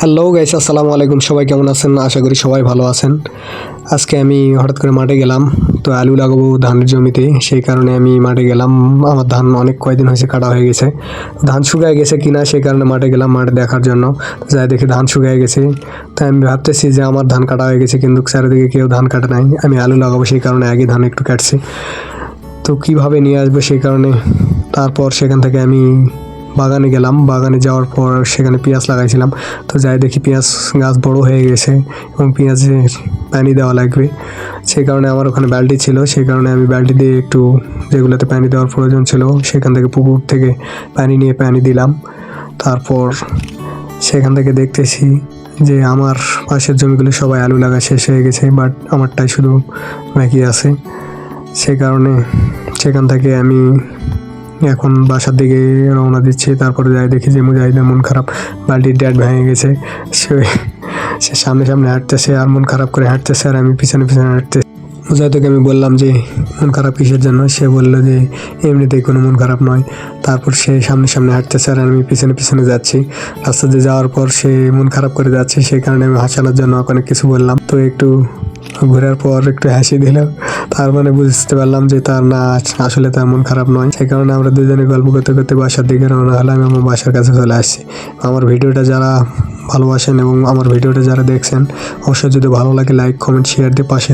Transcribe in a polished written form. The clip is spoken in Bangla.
হ্যালো গাইস, আসসালামু আলাইকুম। সবাই কেমন আছেন? আশা করি সবাই ভালো আছেন। আজকে আমি হঠাৎ করে মাঠে গেলাম, তো আলু লাগাবো ধানের জমিতে। সেই কারণে আমি মাঠে গেলাম। আমার ধান অনেক কয়দিন হয়েছে কাটা হয়ে গেছে, ধান শুকায় গেছে কিনা সেই কারণে মাঠে গেলাম মাঠে দেখার জন্য। যাই দেখি ধান শুকায় গেছে, তাই আমি ভাবতেছি যে আমার ধান কাটা হয়ে গেছে, কিন্তু চারিদিকে কেউ ধান কাটে নাই। আমি আলু লাগাবো সেই কারণে আগে ধান একটু কাটছি, তো কীভাবে নিয়ে আসবো সেই কারণে। তারপর সেখান থেকে আমি বাগানে গেলাম। বাগানে যাওয়ার পর সেখানে পেঁয়াজ লাগাইছিলাম, তো যাই দেখি পেঁয়াজ গাছ বড় হয়ে গেছে এবং পেঁয়াজে পানি দেওয়া লাগবে। সেই কারণে আমার ওখানে বালতি ছিল, সেই কারণে আমি বালতি দিয়ে একটু যেগুলোতে পানি দেওয়ার প্রয়োজন ছিল সেখান থেকে পুকুর থেকে পানি নিয়ে পানি দিলাম। তারপর সেখান থেকে দেখতেছি যে আমার পাশের জমিগুলো সবাই আলু লাগা শেষ হয়ে গেছে, বাট আমারটাই শুধু বাকি আছে। সেই কারণে সেখান থেকে আমি এখন বাসার দিকে রওনা দিচ্ছি। তারপরে যাই দেখি যে মুজাহিদের মন খারাপ, বালতির ড্যাট ভেঙে গেছে। সে সে সামনে সামনে হাঁটতেছে আর মন খারাপ করে হাঁটতেছে, আর আমি পিছনে পিছনে হাঁটতেছি। মুজাহিদকে আমি বললাম যে মন খারাপ কিসের জন্য, সে বললো যে এমনিতেই কোনো মন খারাপ নয়। তারপর সে সামনে সামনে হাঁটতেছে আর আমি পিছনে পিছনে যাচ্ছি। রাস্তা দিয়ে যাওয়ার পর সে মন খারাপ করে যাচ্ছে, সেই কারণে আমি হাসানোর জন্য অনেক কিছু বললাম। তো একটু ঘোরার পর একটু হাসি দিলাম, তার মানে বুঝতে পারলাম যে তার না, আসলে তার মন খারাপ নয়। সেই কারণে আমরা দুজনে গল্প করতে করতে বাসার দিকে রওনা হলাম এবং বাসার কাছে চলে আসছি। আমার ভিডিওটা যারা ভালোবাসেন এবং আমার ভিডিওটা যারা দেখছেন, অবশ্যই যদি ভালো লাগে লাইক কমেন্ট শেয়ার দিয়ে পাশে